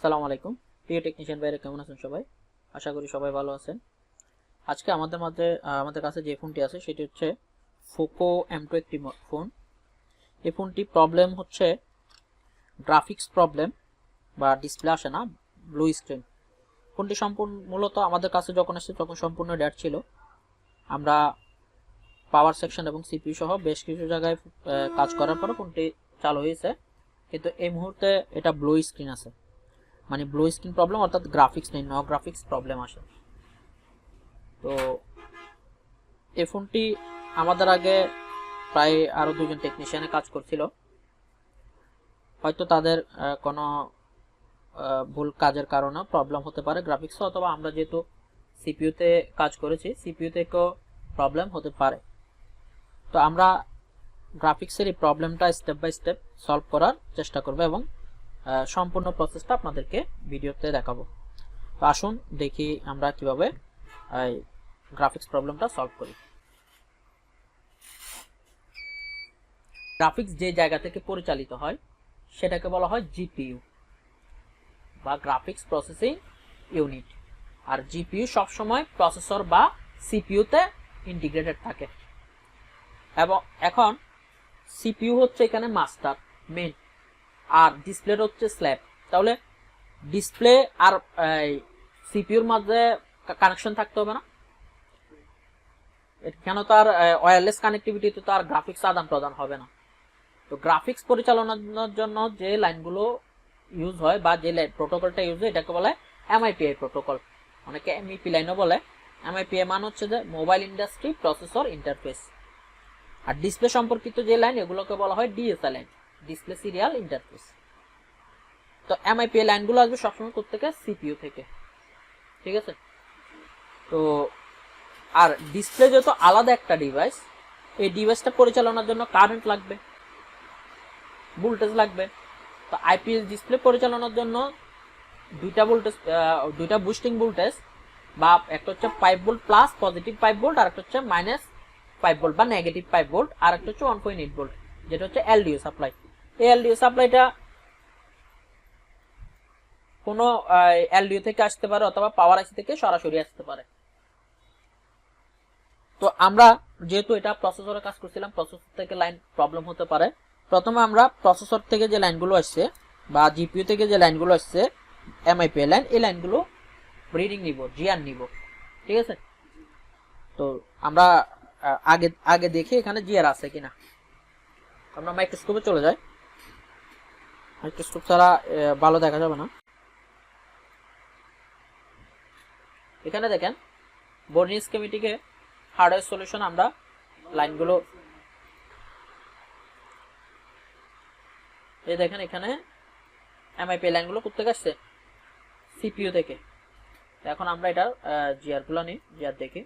আসসালামু আলাইকুম প্রিয় টেকনিশিয়ান ভাইরা, কেমন আছেন সবাই? আশা করি সবাই ভালো আছেন। আজকে আমাদের মাঝে আমাদের কাছে যে ফোনটি আছে সেটি হচ্ছে পোকো M2 একটি ফোন। এই ফোনটি প্রবলেম হচ্ছে গ্রাফিক্স প্রবলেম বা ডিসপ্লে আসে না, ব্লু স্ক্রিন। ফোনটি সম্পূর্ণ মূলত আমাদের কাছে যখন আসছে তখন সম্পূর্ণ ডেড ছিল। আমরা পাওয়ার সেকশন এবং সিপিইউ সহ বেশ কিছু জায়গায় কাজ করার পর ফোনটি চালু হয়েছে, কিন্তু এই মুহূর্তে এটা ব্লু স্ক্রিন আছে, মানে ব্লু স্ক্রিন প্রবলেম, অর্থাৎ গ্রাফিক্স নেই, নো গ্রাফিক্স প্রবলেম আসে। তো এই ফোনটি আমাদের আগে প্রায় আরো দুজন টেকনিশিয়ানে কাজ করছিল। হয়তো তাদের কোনো ভুল কাজের কারণে প্রবলেম হতে পারে গ্রাফিক্স, অথবা আমরা যেহেতু সিপিইউতে কাজ করেছি সিপিইউ থেকেও প্রবলেম হতে পারে। তো আমরা গ্রাফিক্সের এই প্রবলেমটা স্টেপ বাই স্টেপ সলভ করার চেষ্টা করব এবং সম্পূর্ণ প্রসেসটা আপনাদেরকে ভিডিওতে দেখাবো। তো আসুন দেখি আমরা কিভাবে গ্রাফিক্স প্রবলেমটা সলভ করি। গ্রাফিক্স যে জায়গা থেকে পরিচালিত হয় সেটাকে বলা হয় জিপিইউ বা গ্রাফিক্স প্রসেসিং ইউনিট, আর জিপিইউ সবসময় প্রসেসর বা সিপিইউতে ইন্টিগ্রেটেড থাকে। এবং এখন সিপিইউ হচ্ছে এখানে মাস্টার মেইন, আর ডিসপ্লে হচ্ছে স্ল্যাব। তাহলে ডিসপ্লে আর সিপিইউর মাঝে কানেকশন থাকতে হবে না? কেন তার ওয়্যারলেস কানেক্টিভিটিতে তো আর গ্রাফিক্স আদান প্রদান হবে না। তো গ্রাফিক্স পরিচালনার জন্য যে লাইনগুলো ইউজ হয় বা যে প্রোটোকলটা ইউজ হয় এটাকে বলে এমআইপিআই প্রোটোকল, অনেকে এমইপি লাইনও বলে। এমআইপিআই মানে হচ্ছে যে মোবাইল ইন্ডাস্ট্রি প্রসেসর ইন্টারফেস। আর ডিসপ্লে সম্পর্কিত যে লাইন এগুলোকে বলা হয় DSL line, display serial interface. তো এমআইপিআই লাইনগুলো আসবে সবসময় থেকে সিপিইউ থেকে, ঠিক আছে? তো আর ডিসপ্লে যেহেতু আলাদা একটা ডিভাইস, এই ডিভাইসটা পরিচালনার জন্য কারেন্ট লাগবে, ভোল্টেজ লাগবে। তো আইপিএস ডিসপ্লে পরিচালনার জন্য দুইটা বুস্টিং ভোল্টেজ, বা একটা হচ্ছে 5 ভোল্ট প্লাস পজিটিভ 5 ভোল্ট, আর একটা হচ্ছে মাইনাস 5 ভোল্ট বা নেগেটিভ 5 ভোল্ট, আর একটা হচ্ছে 1.8 ভোল্ট, যেটা হচ্ছে এলডিও সাপ্লাই। এই এলডিও সাপ্লাইটা কোনো এলডিও থেকে আসতে পারে অথবা পাওয়ার আইসি থেকে সরাসরি আসতে পারে। তো আমরা যেহেতু এটা প্রসেসরে কাজ করছিলাম, প্রসেসর থেকে লাইন প্রবলেম হতে পারে। প্রথমে আমরা প্রসেসর থেকে যে লাইনগুলো আসছে বা জিপিইউ থেকে যে লাইনগুলো আসছে এমআইপিআই লাইন, এই লাইনগুলো রিডিং নিব, জিআর নিব, ঠিক আছে? তো আমরা আগে আগে দেখি এখানে জিআর আছে কিনা। আমরা মাইক্রোস্কোপে চলে যাই, মাইক্রোস্কোপ ছাড়া ভালো দেখা যাবে না। এখানে দেখেন বোর্ডিং স্কিমেটিকে হার্ডওয়্যার সলিউশন আমরা লাইনগুলো এই দেখেন, এখানে এমআইপিআই লাইনগুলো কোথা থেকে আসছে? সিপিইউ থেকে। এখন আমরা এটার জিআর গুলো নিই, জিআর দেখি।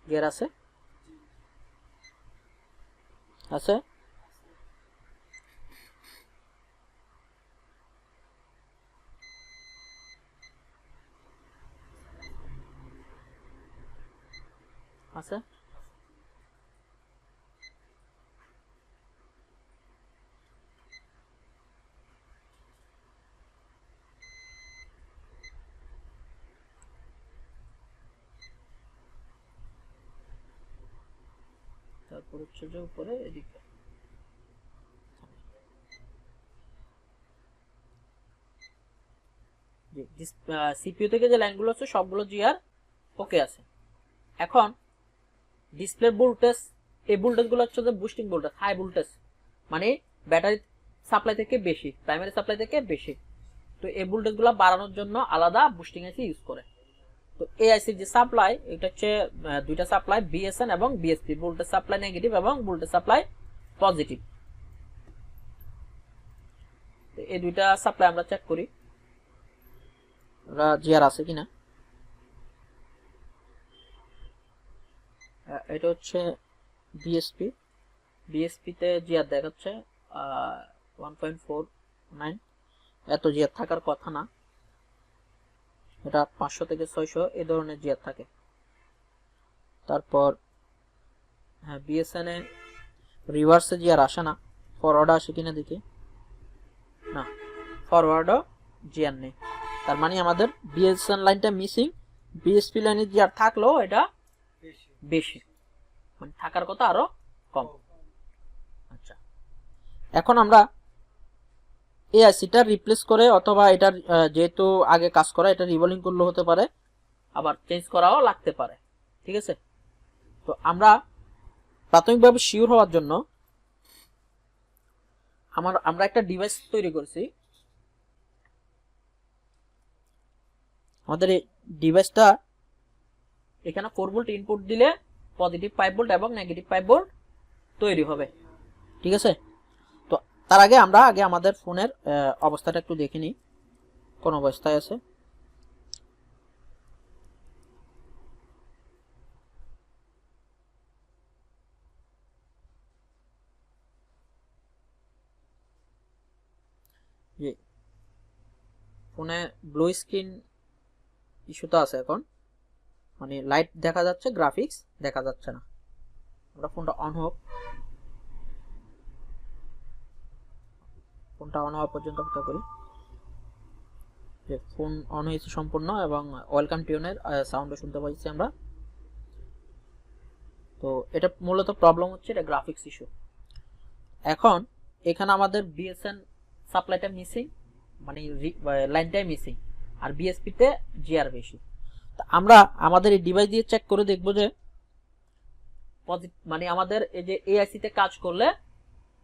জিআর আছে আছে আছে তারপর হচ্ছে যে উপরে এদিকে সিপিইউ থেকে যে লাইনগুলো আছে সবগুলো জিআর ওকে আছে। এখন ডিসপ্লে ভোল্টেজ, এই ভোল্টেজগুলো হচ্ছে যে বুস্টিং ভোল্টেজ, হাই ভোল্টেজ, মানে ব্যাটারি সাপ্লাই থেকে বেশি, প্রাইমারি সাপ্লাই থেকে বেশি। তো এই ভোল্টেজগুলো বাড়ানোর জন্য আলাদা বুস্টিং আইসি ইউজ করে। তো এই আইসির যে সাপ্লাই, এটা হচ্ছে দুইটা সাপ্লাই, বিএসএন এবং বিএসপি, ভোল্টেজ সাপ্লাই নেগেটিভ এবং ভোল্টেজ সাপ্লাই পজিটিভ। এই দুইটা সাপ্লাই আমরা চেক করি জিআর আছে কিনা। এটা হচ্ছে বিএসপি, বিএসপিতে জিআর দেখাচ্ছে 1.49। এত জিআর থাকার কথা না, এটা 500 থেকে 600 এই ধরনের জিআর থাকে। তারপর হ্যাঁ, বিএসএন এ রিভার্সে জি আর আসে না, ফরওয়ার্ড আসে কিনা দেখি, না ফরওয়ার্ডও জি আর নেই। তার মানে আমাদের বিএসএন লাইনটা মিসিং, বিএসপি লাইনে জি আর থাকলেও এটা বেশি, মানে থাকার কথা আরো কম। আচ্ছা, এখন আমরা এই আইসিটা রিপ্লেস করে অথবা এটার যেহেতু আগে কাজ করা, এটা রিভলিং করলেও হতে পারে, আবার চেঞ্জ করাও লাগতে পারে, ঠিক আছে। তো আমরা প্রাথমিকভাবে শিওর হওয়ার জন্য আমরা একটা ডিভাইস তৈরি করেছি। আমাদের এই ডিভাইসটা এখানে 4 ভোল্ট ইনপুট দিলে পজিটিভ 5 ভোল্ট এবং নেগেটিভ 5 ভোল্ট তৈরি হবে, ঠিক আছে। তো তার আগে আমরা আমাদের ফোনের অবস্থাটা একটু দেখে নিই, কোন অবস্থায় আছে। যে ফোনে ব্লু স্ক্রিন ইস্যুটা আছে এখন, মানে লাইট দেখা যাচ্ছে, গ্রাফিক্স দেখা যাচ্ছে না। আমরা ফোনটা অন হোক, ফোনটা অন হওয়া পর্যন্ত অপেক্ষা করি। যে ফোন অন হয়েছে সম্পূর্ণ এবং ওয়েলকাম টিউনের সাউন্ডও শুনতে পাচ্ছি আমরা। তো এটা মূলত প্রবলেম হচ্ছে, এটা গ্রাফিক্স ইস্যু। এখন এখানে আমাদের বিএসএন সাপ্লাইটা মিসিং, মানে লাইনটাই মিসিং, আর বিএসপি তে জিআর বেশি। আমরা আমাদের এই ডিভাইস দিয়ে চেক করে দেখব যে মানে আমাদের এই যে এআইসি তে কাজ করলে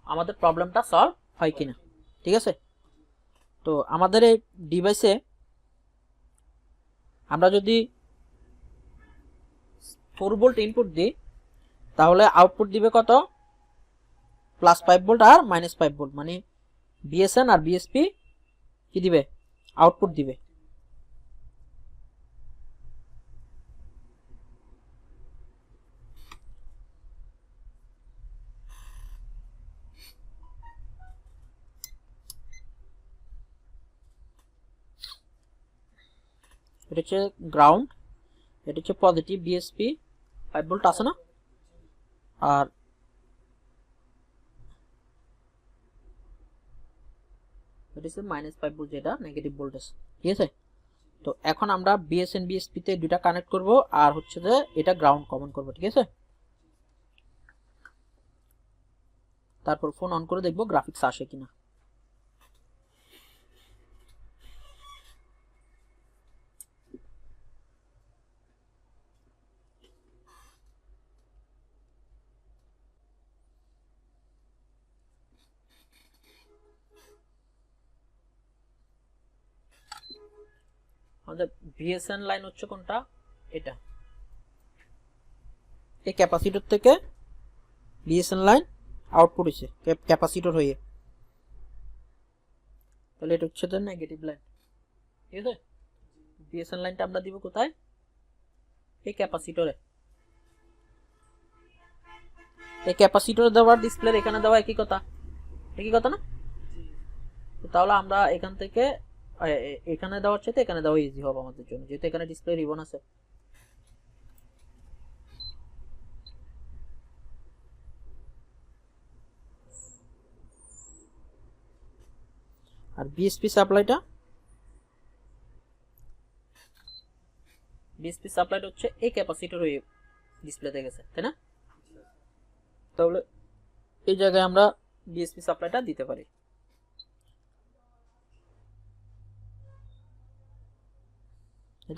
আমাদের প্রবলেমটা সলভ হয় কিনা, ঠিক আছে। তো আমাদের এই ডিভাইসে আমরা যদি 4 ভোল্ট ইনপুট দিই তাহলে আউটপুট দিবে কত, +5 ভোল্ট আর -5 ভোল্ট, মানে বিএসএন আর বিএসপি কি দিবে, আউটপুট দিবে। এটা হচ্ছে গ্রাউন্ড, এটা হচ্ছে পজিটিভ বিএসপি 5 ভোল্ট আছে না, আর এটা হচ্ছে -5 ভোল্ট, যেটা নেগেটিভ ভোল্টেজ, ঠিক আছে। তো এখন আমরা বিএসএন বিএসপি তে দুইটা কানেক্ট করব, আর হচ্ছে যে এটা গ্রাউন্ড কমন করব, ঠিক আছে। তারপর ফোন অন করে দেখব গ্রাফিক্স আসে কিনা। আমাদের বিএসএন লাইন হচ্ছে কোনটা, এটা, এই ক্যাপাসিটর থেকে বিএসএন লাইন আউটপুট হইছে ক্যাপাসিটর হয়ে, তাহলে এটা হচ্ছে নেগেটিভ লাইন, ঠিক আছে। বিএসএন লাইনটা আমরা দিব কোথায়, এই ক্যাপাসিটরে। এই ক্যাপাসিটরে দেওয়ার ডিসপ্লে এখানে দেওয়া একই কথা, একই কথা না। তাহলে আমরা এখান থেকে এখানে দেওয়ার চাইতে এখানে দেওয়া ইজি হবে আমাদের জন্য, যেহেতু এখানে ডিসপ্লে রিবন আছে। আর বিএসপি সাপ্লাইটা হচ্ছে এই ক্যাপাসিটর হয়ে ডিসপ্লেতে গেছে, তাই না। তাহলে এই জায়গায় আমরা বিএসপি সাপ্লাইটা দিতে পারি।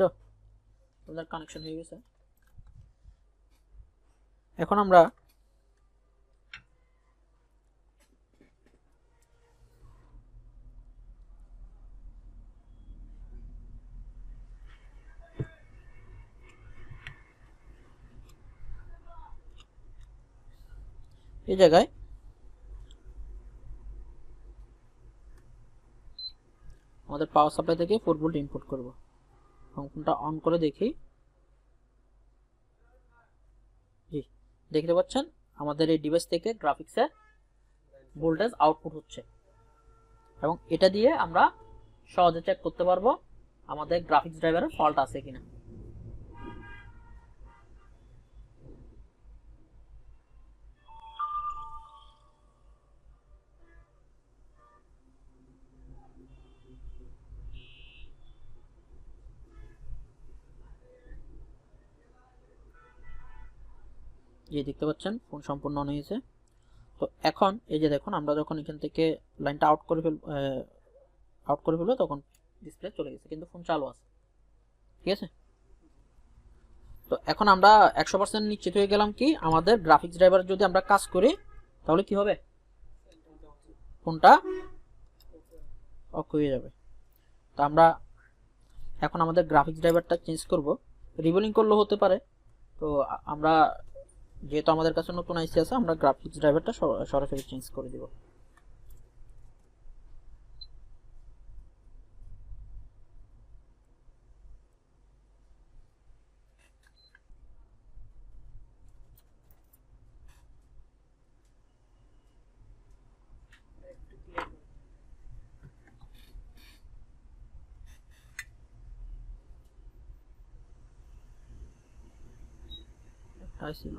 তো আমাদের কানেকশন হয়ে গেছে। এখন আমরা এই জায়গায় আমাদের পাওয়ার সাপ্লাই থেকে 4 ভোল্ট ইনপুট করব, ফোনটা অন করে দেখি। জি, দেখতে পাচ্ছেন আমাদের এই ডিভাইস থেকে গ্রাফিক্সের ভোল্টেজ আউটপুট হচ্ছে, এবং এটা দিয়ে আমরা সহজে চেক করতে পারবো আমাদের গ্রাফিক্স ড্রাইভারের ফল্ট আছে কিনা। এই দেখতে পাচ্ছেন ফোন সম্পূর্ণ অন হয়েছে। তো এখন এই যে দেখুন, আমরা যখন এখান থেকে লাইনটা আউট করে ফেলবো তখন ডিসপ্লে চলে গেছে, কিন্তু ফোন চালু আছে। ঠিক আছে, তো এখন আমরা 100% নিশ্চিত হয়ে গেলাম কি আমাদের গ্রাফিক্স ড্রাইভার যদি আমরা কাজ করি তাহলে কি হবে, ফোনটা অফ হয়ে যাবে। তো আমরা এখন আমাদের গ্রাফিক্স ড্রাইভারটা চেঞ্জ করব, রিবোলিং করলেও হতে পারে। তো আমরা যেহেতু আমাদের কাছে নতুন আইসি আছে, আমরা গ্রাফিক্স ড্রাইভারটা সরাসরি চেঞ্জ করে দিব। ছিল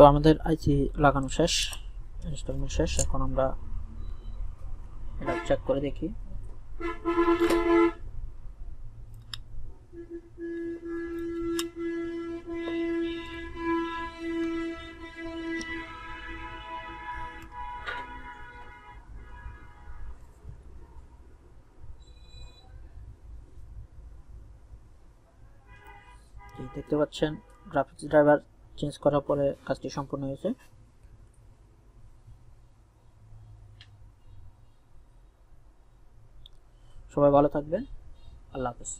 তো আমাদের আইসি লাগানো শেষ, ইনস্টলমেন্ট শেষ। এখন আমরা এটা চেক করে দেখি। দেখতে পাচ্ছেন গ্রাফিক্স ড্রাইভার চেঞ্জ করার পরে কাজটি সম্পূর্ণ হয়েছে। সবাই ভালো থাকবেন, আল্লাহ হাফেজ।